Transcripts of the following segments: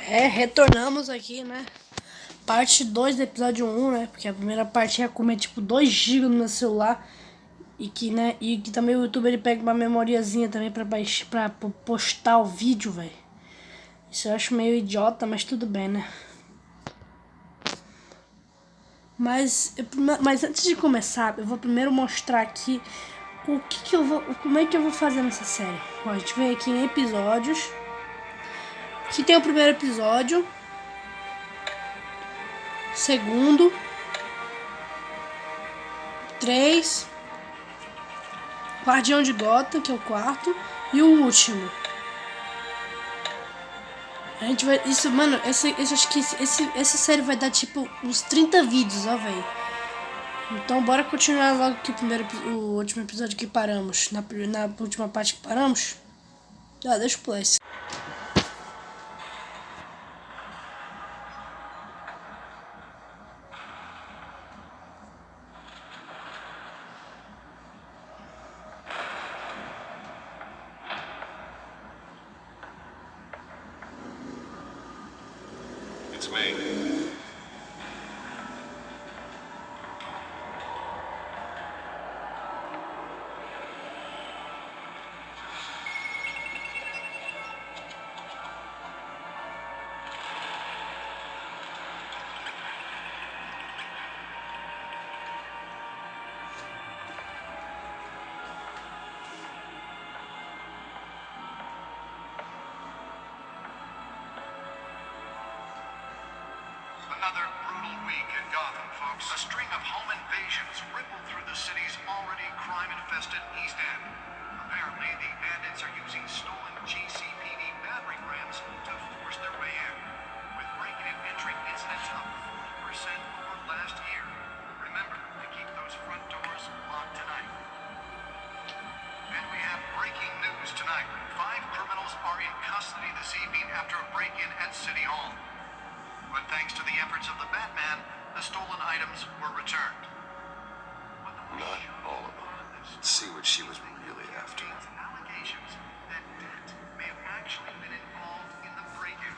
Retornamos aqui, né? Parte 2 do episódio 1, né? Porque a primeira parte ia comer tipo 2 GB no meu celular. E que, né? E que também o YouTube ele pega uma memoriazinha também pra postar o vídeo, velho. Isso eu acho meio idiota, mas tudo bem, né? Mas antes de começar, eu vou primeiro mostrar aqui como é que eu vou fazer nessa série. Ó, a gente vem aqui em episódios. Aqui tem o primeiro episódio. Segundo. 3. Guardião de Gotham, que é o quarto. E o último. A gente vai. Isso, mano, acho que essa série vai dar tipo uns 30 vídeos, ó, velho. Então bora continuar logo aqui o último episódio que paramos. Na última parte que paramos. Deixa eu pular esse. It's me. Another brutal week in Gotham, folks. A string of home invasions rippled through the city's already crime-infested East End. Apparently, the bandits are using stolen GCPD battering rams to force their way in, with break-in and entry incidents up 40% over last year. Remember to keep those front doors locked tonight. And we have breaking news tonight. 5 criminals are in custody this evening after a break-in at City Hall. But thanks to the efforts of the Batman, the stolen items were returned. Not all of them. Let's see what she was really after. Allegations that Dent may have actually been involved in the break-in.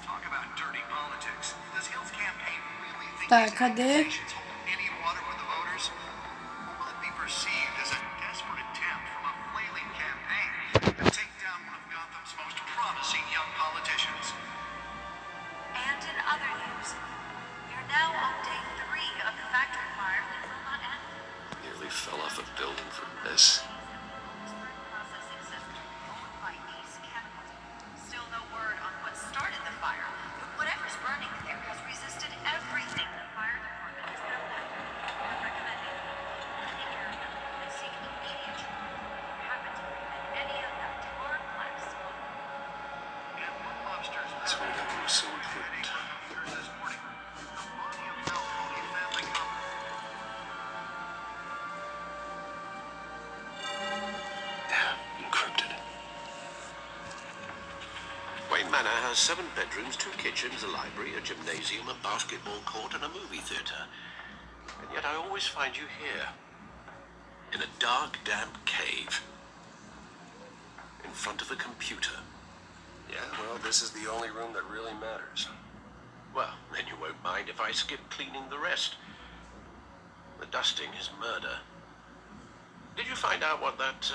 Talk about dirty politics. Does Hill's campaign really think Tá, these cadê? accusations hold any water with the voters? Or will it be perceived as a desperate attempt from a flailing campaign to take down one of Gotham's most promising young politicians? And in other news, you're now on day 3 of the factory fire that will not end. Nearly fell off a building for this. Processing center owned by Ace Chemicals. Still no word on what started the fire, but whatever's burning in there has resisted everything the fire department has thrown at it. We're recommending taking care of them and seek immediate treatment if you happen to prevent any of that tar black smoke. And one lobster's That's why that was so important. this morning. The body of Falcone family comfort. Encrypted. Wayne Manor has 7 bedrooms, 2 kitchens, a library, a gymnasium, a basketball court, and a movie theatre. And yet I always find you here, in a dark, damp cave, in front of a computer. Yeah, well, this is the only room that really matters. Well, then you won't mind if I skip cleaning the rest. The dusting is murder. Did you find out what that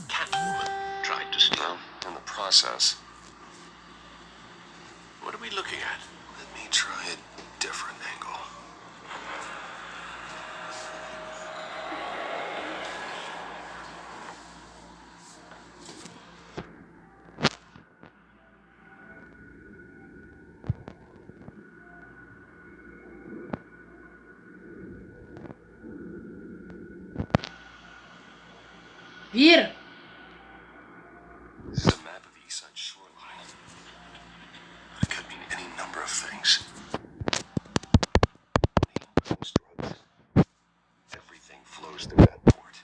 Catwoman tried to steal? Well, in the process, What are we looking at? let me try a different angle. Vira! This is a map of the East Side shoreline. It could mean any number of things. Money, drugs. Everything flows through that port.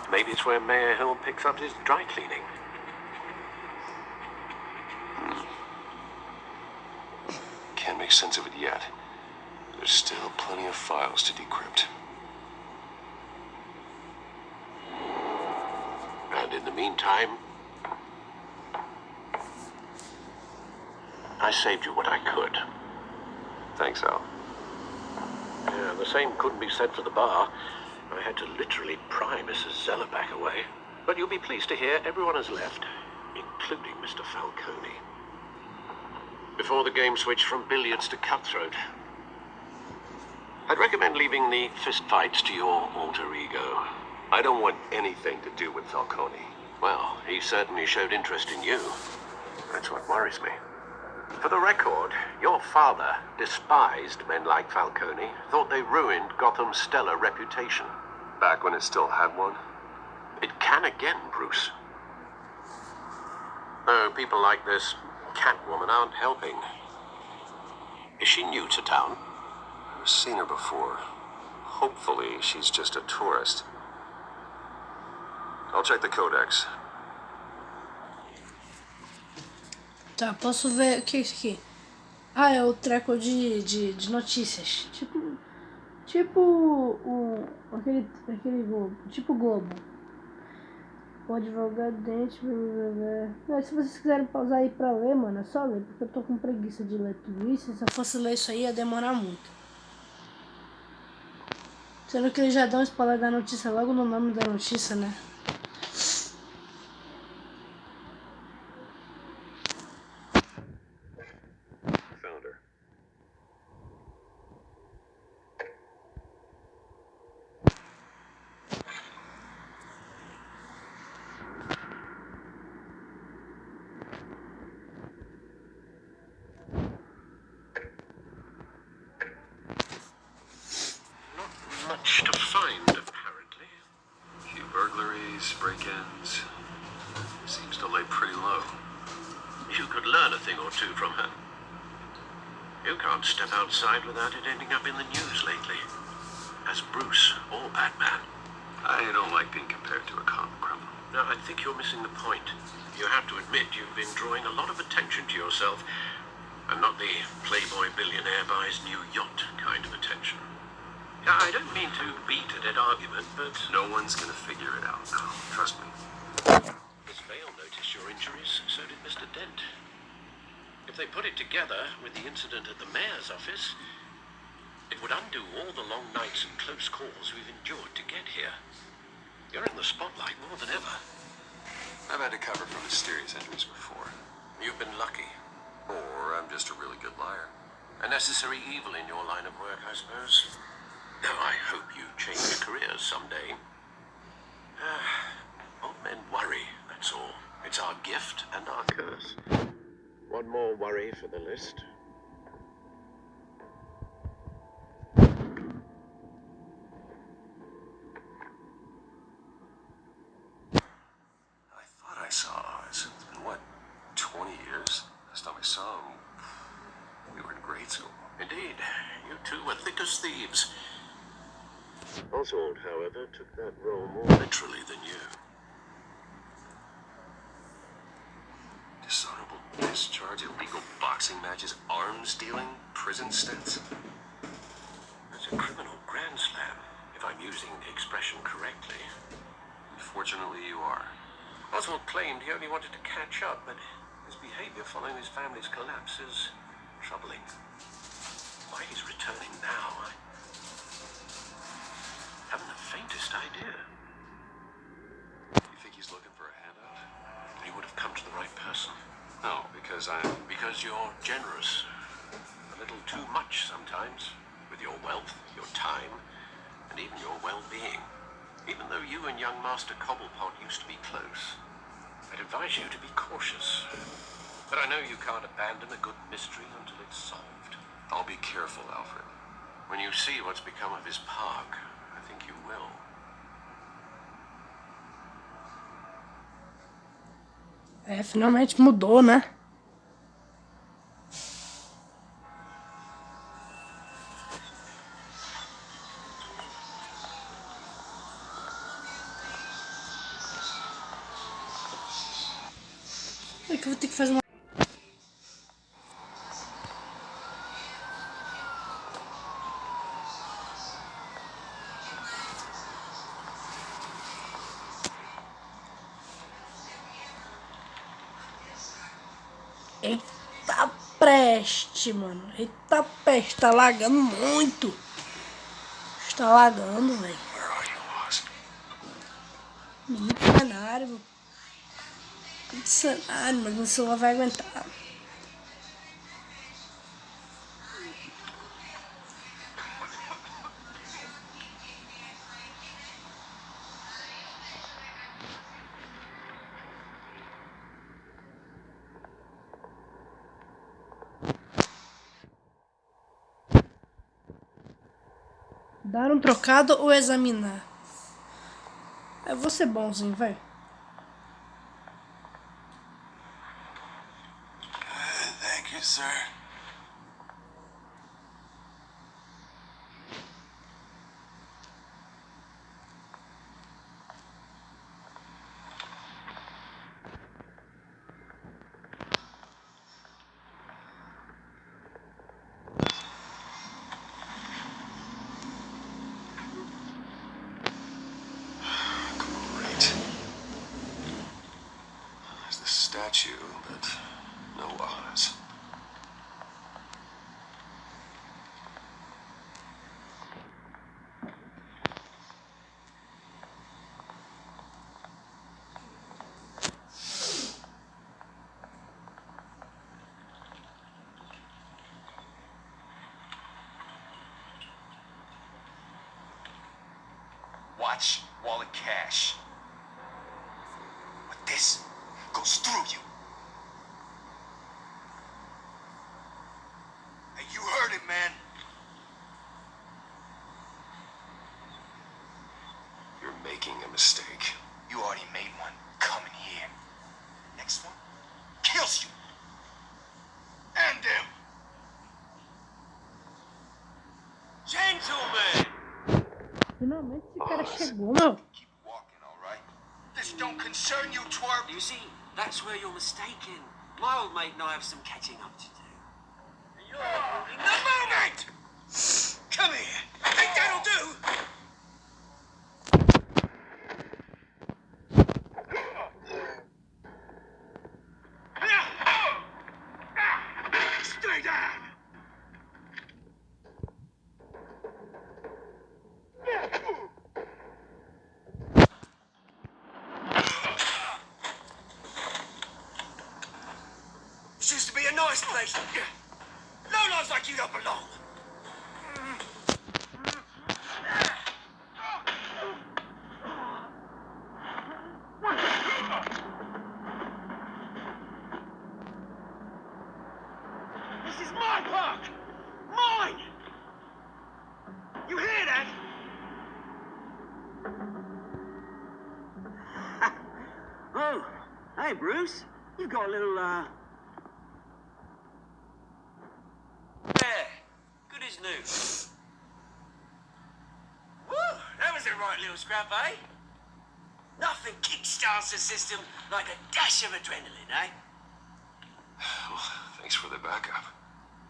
Maybe it's where Mayor Hill picks up his dry cleaning. Can't make sense of it yet. There's still plenty of files to decrypt. And in the meantime, I saved you what I could. Thanks, Al. Yeah, the same couldn't be said for the bar. I had to literally pry Mrs. Zeller back away. But you'll be pleased to hear everyone has left, including Mr. Falcone. Before the game switched from billiards to cutthroat. I'd recommend leaving the fistfights to your alter ego. I don't want anything to do with Falcone. Well, he certainly showed interest in you. That's what worries me. For the record, your father despised men like Falcone, thought they ruined Gotham's stellar reputation. Back when it still had one? It can again, Bruce. Though people like this Catwoman aren't helping. Is she new to town? I've seen her before. Hopefully, she's just a tourist. I'll check the codex. Tá, posso ver... O que é isso aqui? Ah, é o treco de notícias. Tipo aquele Globo. Tipo Globo. O advogado dente... Mas se vocês quiserem pausar aí pra ler, mano, é só ler. Porque eu tô com preguiça de ler tudo isso. Se eu fosse ler isso aí, ia demorar muito. Sendo que eles já dão spoiler da notícia logo no nome da notícia, né? Found her. Not much to find, apparently. Few burglaries, break-ins. Seems to lay pretty low. You could learn a thing or two from her. You can't step outside without it ending up in the news lately. As Bruce or Batman. I don't like being compared to a common criminal. No, I think you're missing the point. You have to admit you've been drawing a lot of attention to yourself, and not the playboy billionaire buys new yacht kind of attention. Now, I don't mean to beat a dead argument, but No one's gonna figure it out now. Trust me. Miss Vale noticed your injuries, so did Mr. Dent. If they put it together with the incident at the mayor's office, it would undo all the long nights and close calls we've endured to get here. You're in the spotlight more than ever. I've had to cover for mysterious injuries before. You've been lucky. Or I'm just a really good liar. A necessary evil in your line of work, I suppose. Now, I hope you change your careers someday. Old men worry, that's all. It's our gift and our curse. One more worry for the list. I thought I saw Oz. It's been, what, 20 years? Last time I saw him, we were in grade school. Indeed, you two were thick as thieves. Oswald, however, took that role more literally than you. Dishonorable discharge, illegal boxing matches, arms dealing, prison stints. That's a criminal grand slam, if I'm using the expression correctly. Unfortunately, you are. Oswald claimed he only wanted to catch up, but his behavior following his family's collapse is troubling. Why he's returning now, I haven't the faintest idea. You think he's looking for a handout? He would have come to the right person. No, because Because you're generous. A little too much sometimes. With your wealth, your time, and even your well-being. Even though you and young Master Cobblepot used to be close, I'd advise you to be cautious. But I know you can't abandon a good mystery until it's solved. I'll be careful, Alfred. When you see what's become of his park, I think you will. É, finalmente mudou, né? É que eu vou ter que fazer uma... Eita preste, mano. Eita peste, tá lagando muito. Está lagando, velho. Where are you, Oz? Muito cenário, mano. Muito cenário, mas meu celular vai aguentar. Dar um trocado ou examinar? Eu vou ser bonzinho, velho. Thank you, sir. Great. There's the statue, but no Oz. Watch wallet cash. But this goes through you. Hey, you heard it, man. You're making a mistake. You already made one coming here. Next one kills you. And them. Gentlemen! Finalmente esse cara chegou, meu. Keep walking, all right? This don't concern you, twerp. You see, that's where you're mistaken. My old mate and I have some catching up to do. You're in the moment! Come here. I think that'll do. Stay down. This used to be a nice place. No one's like you don't belong. This is my park! Mine! You hear that? Oh, hey, Bruce. You've got a little, There. Good as new. Woo! That was a right little scrap, eh? Nothing kickstarts the system like a dash of adrenaline, eh? Well, thanks for the backup.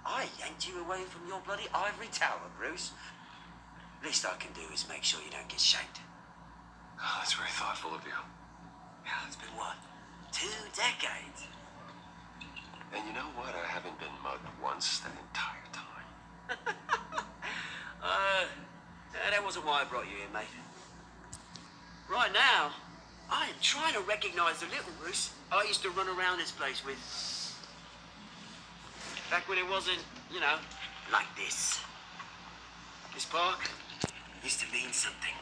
I yanked you away from your bloody ivory tower, Bruce. Least I can do is make sure you don't get shanked. Oh, that's very thoughtful of you. Yeah, it's been what? 2 decades? And you know what? I haven't been mugged once that entire time. That wasn't why I brought you here, mate. Right now, I am trying to recognize the little Bruce I used to run around this place with. Back when it wasn't, you know, like this. This park used to mean something.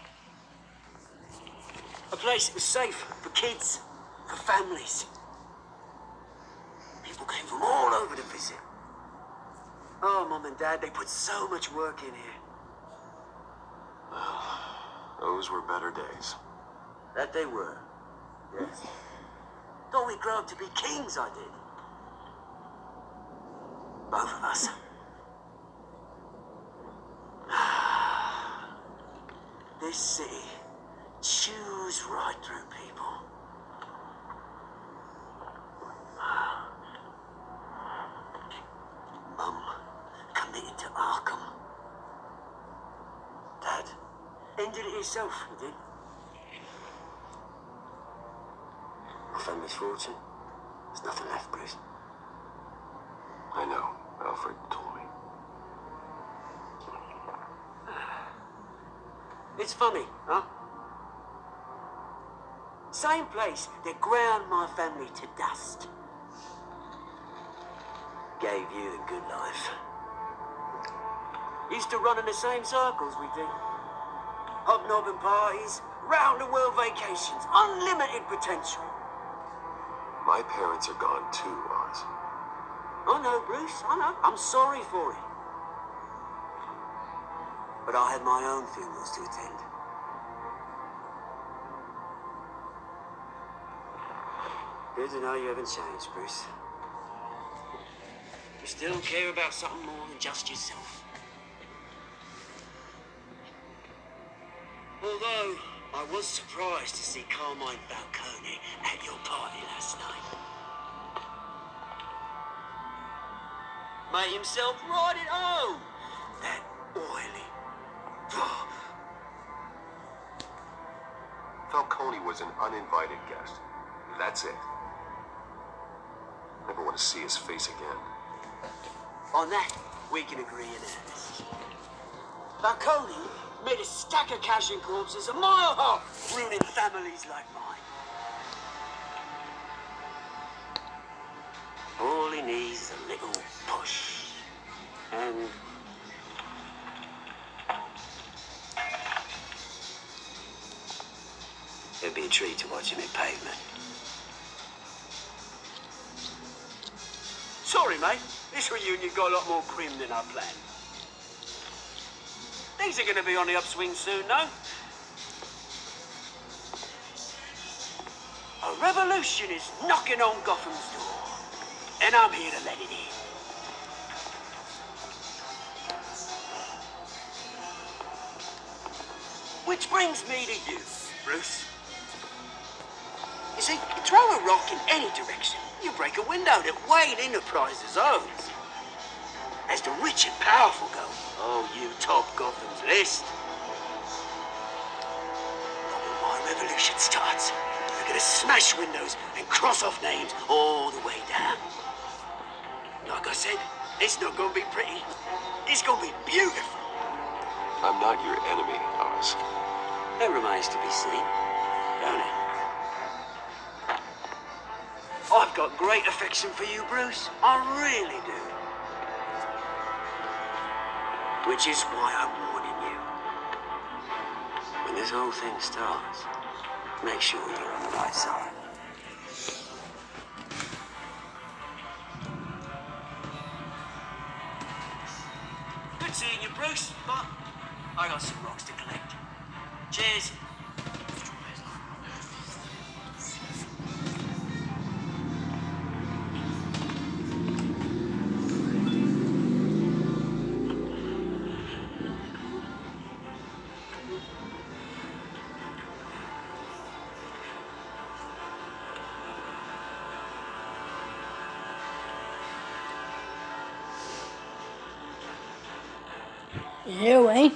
A place that was safe for kids, for families. People came from all over to visit. Oh, Mum and Dad, they put so much work in here. Those were better days. That they were. Yes. Thought we'd grow up to be kings, I did. Both of us. This city chews right through people. Mum committed to Arkham. Dad ended it himself, he did. My family's fortune. There's nothing left, Bruce. I know. It's funny, huh? Same place that ground my family to dust. Gave you the good life. Used to run in the same circles we do. Hobnobbing parties, round-the-world vacations, unlimited potential. My parents are gone too, Oz. I know, Bruce, I know. I'm sorry for it. But I had my own funerals to attend. Good to know you haven't changed, Bruce. You still care about something more than just yourself. Although, I was surprised to see Carmine Falcone at your party last night. Made himself right at home. That oily. Falcone was an uninvited guest. That's it. Never want to see his face again. On that, we can agree in earnest. Falcone made a stack of cash and corpses a mile high, ruining families like mine. All he needs is a little push. And it'd be a treat to watch him in pavement. Sorry, mate. This reunion got a lot more grim than I planned. Things are going to be on the upswing soon, no? A revolution is knocking on Gotham's door, and I'm here to let it in. Which brings me to you, Bruce. You see, you throw a rock in any direction, you break a window that Wayne Enterprises owns. As the rich and powerful go, oh, you top Gotham's list. But when my revolution starts, they're gonna smash windows and cross off names all the way down. Like I said, it's not gonna be pretty. It's gonna be beautiful. I'm not your enemy, Oz. That remains to be seen, don't it? I've got great affection for you, Bruce. I really do. Which is why I'm warning you. When this whole thing starts, make sure you're on the right side. Good seeing you, Bruce, but I got some rocks to collect. Cheers. Eu, hein?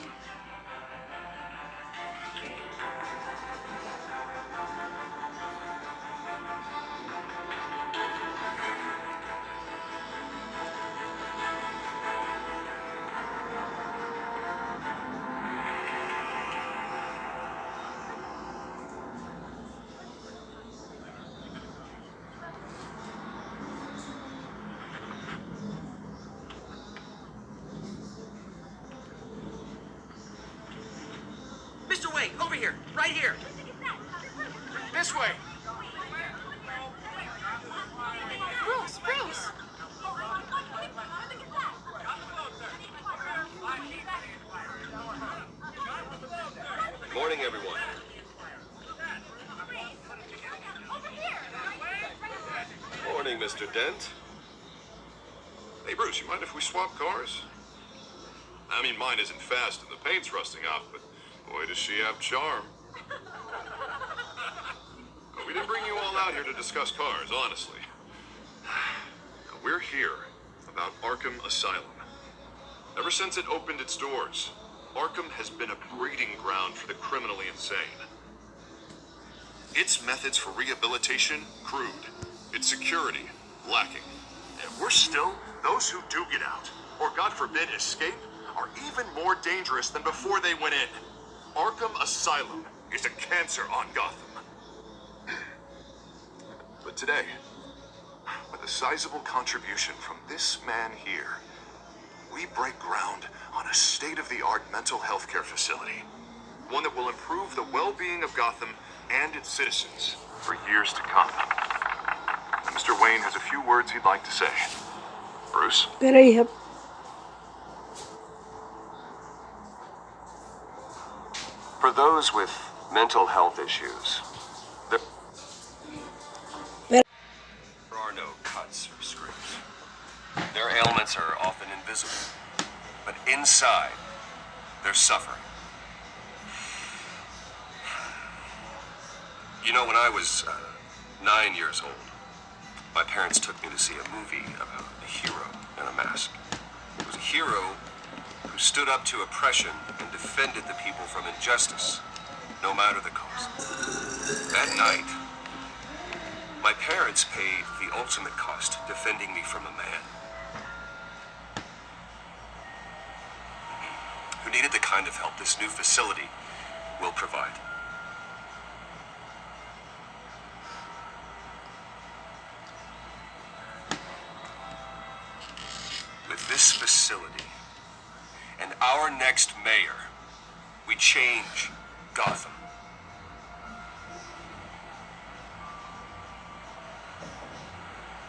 Mr. Wayne, over here, right here. This way. Bruce, Bruce! Morning, everyone. Morning, Mr. Dent. Hey, Bruce, you mind if we swap cars? I mean, mine isn't fast and the paint's rusting off, but boy, does she have charm. We didn't bring you all out here to discuss cars, honestly. We're here about Arkham Asylum. Ever since it opened its doors, Arkham has been a breeding ground for the criminally insane. Its methods for rehabilitation, crude. Its security, lacking. And worse still, those who do get out, or God forbid escape, are even more dangerous than before they went in. Arkham Asylum is a cancer on Gotham. But today, with a sizable contribution from this man here, we break ground on a state-of-the-art mental health care facility. One that will improve the well-being of Gotham and its citizens for years to come. Mr. Wayne has a few words he'd like to say. Bruce? Pera aí, For those with mental health issues, there are no cuts or scrapes. Their ailments are often invisible, but inside, they're suffering. You know, when I was 9 years old, my parents took me to see a movie about a hero in a mask. It was a hero who stood up to oppression and defended the people from injustice, no matter the cost. That night, my parents paid the ultimate cost defending me from a man who needed the kind of help this new facility will provide. With this facility and our next mayor, we change Gotham.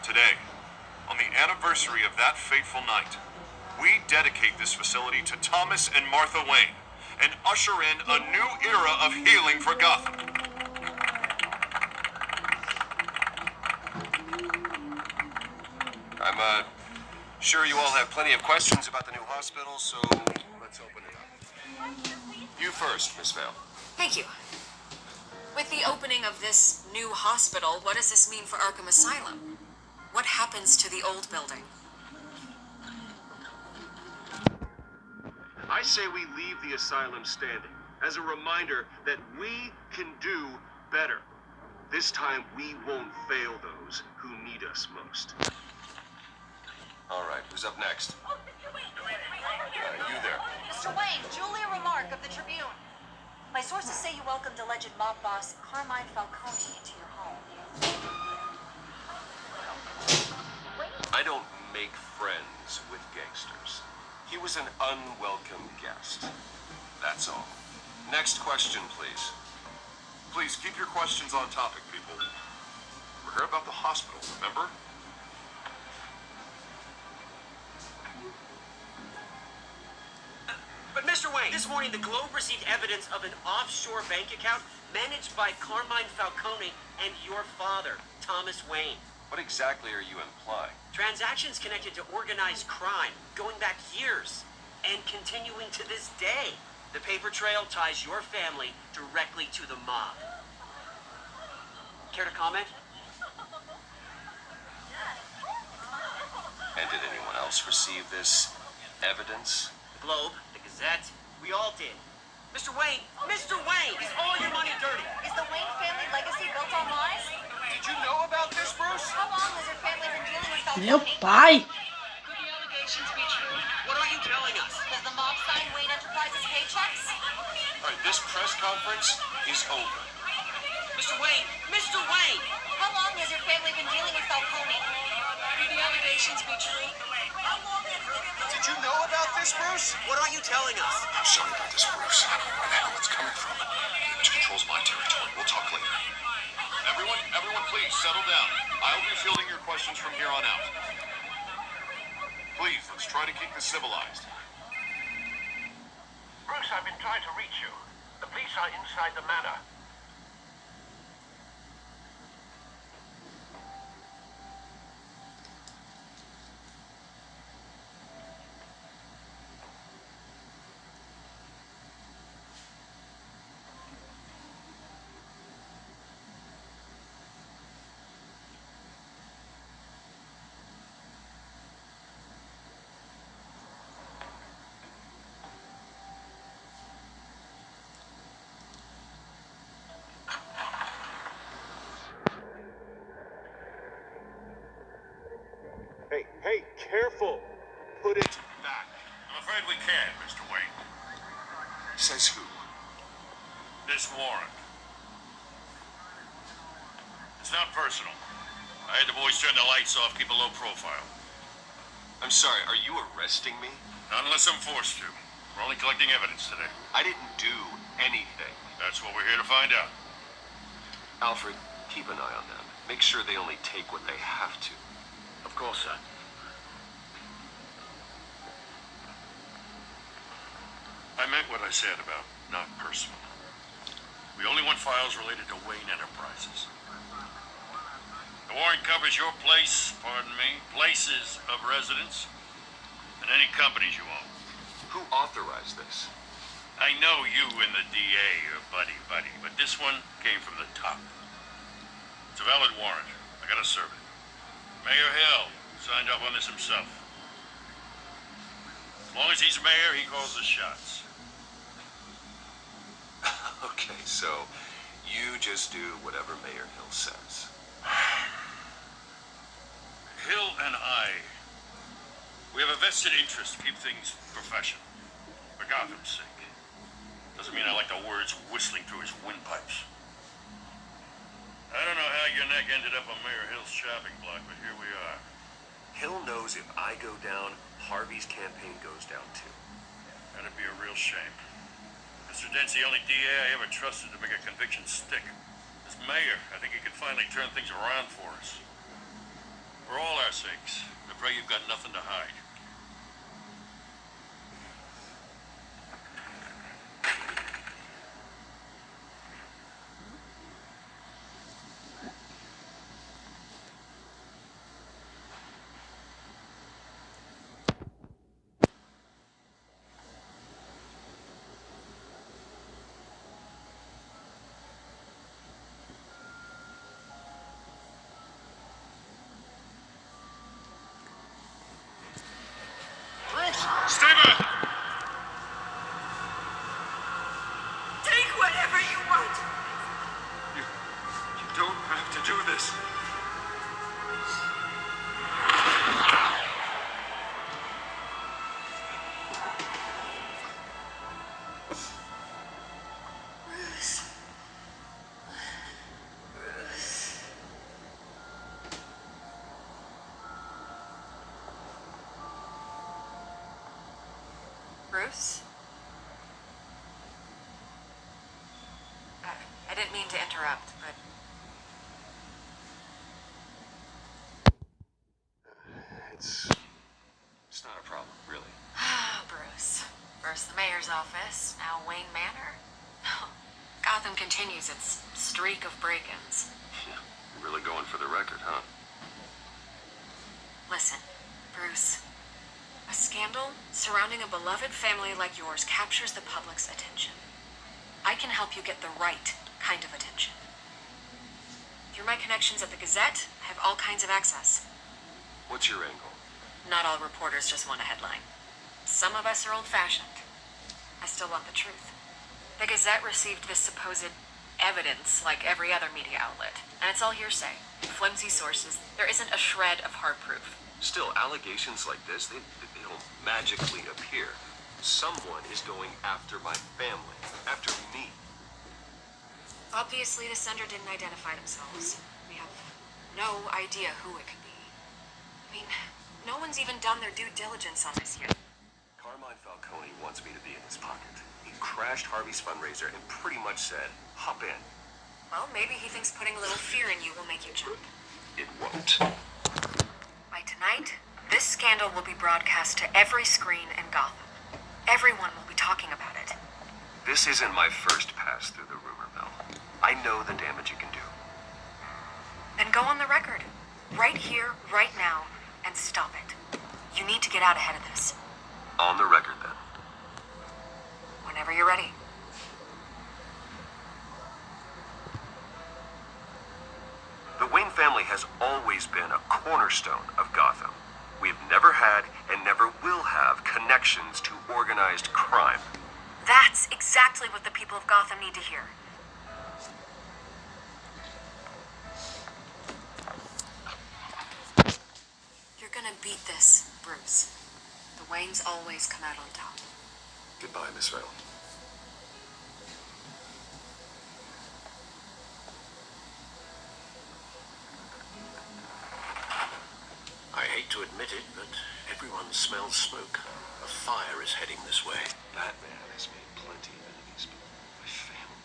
Today, on the anniversary of that fateful night, we dedicate this facility to Thomas and Martha Wayne and usher in a new era of healing for Gotham. I'm sure you all have plenty of questions about the new hospital, so let's open it up. You first, Miss Vale. Thank you. With the opening of this new hospital, what does this mean for Arkham Asylum? What happens to the old building? I say we leave the asylum standing as a reminder that we can do better. This time we won't fail those who need us most. All right, who's up next? You there. Mr. Wayne, Julia Remark of the Tribune. My sources say you welcomed alleged mob boss Carmine Falcone into your home. I don't make friends with gangsters. He was an unwelcome guest. That's all. Next question, please. Please keep your questions on topic, people. We're here about the hospital, remember? But Mr. Wayne, this morning the Globe received evidence of an offshore bank account managed by Carmine Falcone and your father, Thomas Wayne. What exactly are you implying? Transactions connected to organized crime, going back years, and continuing to this day. The paper trail ties your family directly to the mob. Care to comment? And did anyone else receive this evidence? The Globe, the Gazette, we all did. Mr. Wayne, is all your money dirty? Is the Wayne family legacy built on lies? Did you know about this, Bruce? How long has your family been dealing with Meu Falcone? pai! Could the allegations be true? What are you telling us? Does the mob sign Wayne Enterprises paychecks? All right, this press conference is over. Mr. Wayne! How long has your family been dealing with Falcone? Could the allegations be true? Did you know about this, Bruce? What are you telling us? I'm sorry about this, Bruce. Where the hell it's coming from? Which controls my territory. We'll talk later. Everyone, please settle down. I'll be fielding your questions from here on out. Please, let's try to keep this civilized. Bruce, I've been trying to reach you. The police are inside the manor. Hey, careful! Put it back. I'm afraid we can't, Mr. Wayne. Says who? This warrant. It's not personal. I had the boys turn the lights off, keep a low profile. I'm sorry, are you arresting me? Not unless I'm forced to. We're only collecting evidence today. I didn't do anything. That's what we're here to find out. Alfred, keep an eye on them. Make sure they only take what they have to. Of course, son. I meant what I said about not personal. We only want files related to Wayne Enterprises. The warrant covers your places of residence, and any companies you own. Who authorized this? I know you and the DA are buddy-buddy, but this one came from the top. It's a valid warrant. I gotta serve it. Mayor Hill signed up on this himself. As long as he's mayor, he calls the shots. Okay, so you just do whatever Mayor Hill says. Hill and we have a vested interest to keep things professional. For Gotham's sake. Doesn't mean I like the words whistling through his windpipes. I don't know how your neck ended up on Mayor Hill's shopping block, but here we are. Hill knows if I go down, Harvey's campaign goes down too. That'd be a real shame. Mr. Dent's the only DA I ever trusted to make a conviction stick. As mayor, I think he could finally turn things around for us. For all our sakes, I pray you've got nothing to hide. Stay back! Take whatever you want. You don't have to do this. Bruce? I didn't mean to interrupt, but It's not a problem, really. Bruce. First the mayor's office, now Wayne Manor. Gotham continues its streak of break-ins. Yeah, you're really going for the record, huh? Listen, Bruce. A scandal surrounding a beloved family like yours captures the public's attention. I can help you get the right kind of attention. Through my connections at the Gazette, I have all kinds of access. What's your angle? Not all reporters just want a headline. Some of us are old-fashioned. I still want the truth. The Gazette received this supposed evidence like every other media outlet, and it's all hearsay. Flimsy sources. There isn't a shred of hard proof. Still, allegations like this, they don't magically appear. Someone is going after my family, after me. Obviously, the sender didn't identify themselves. We have no idea who it could be. I mean, no one's even done their due diligence on this yet. Carmine Falcone wants me to be in his pocket. He crashed Harvey's fundraiser and pretty much said, hop in. Well, maybe he thinks putting a little fear in you will make you jump. It won't. By tonight, this scandal will be broadcast to every screen in Gotham. Everyone will be talking about it. This isn't my first pass through the rumor mill. I know the damage you can do. Then go on the record. Right here, right now, and stop it. You need to get out ahead of this. On the record, then. Whenever you're ready. The Wayne family has always been a cornerstone of Gotham. We have never had and never will have connections to organized crime. That's exactly what the people of Gotham need to hear. You're gonna beat this, Bruce. The Waynes always come out on top. Goodbye, Miss Vale. town smells smoke. A fire is heading this way. Batman has made plenty of enemies, but my family.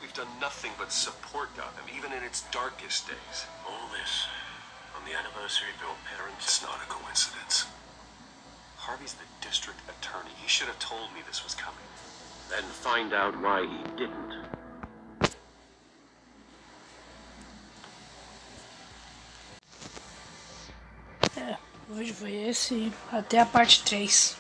We've done nothing but support Gotham, even in its darkest days. All this on the anniversary of your parents. It's not a coincidence. Harvey's the district attorney. He should have told me this was coming. Then find out why he didn't. O vídeo foi esse. Até a parte 3.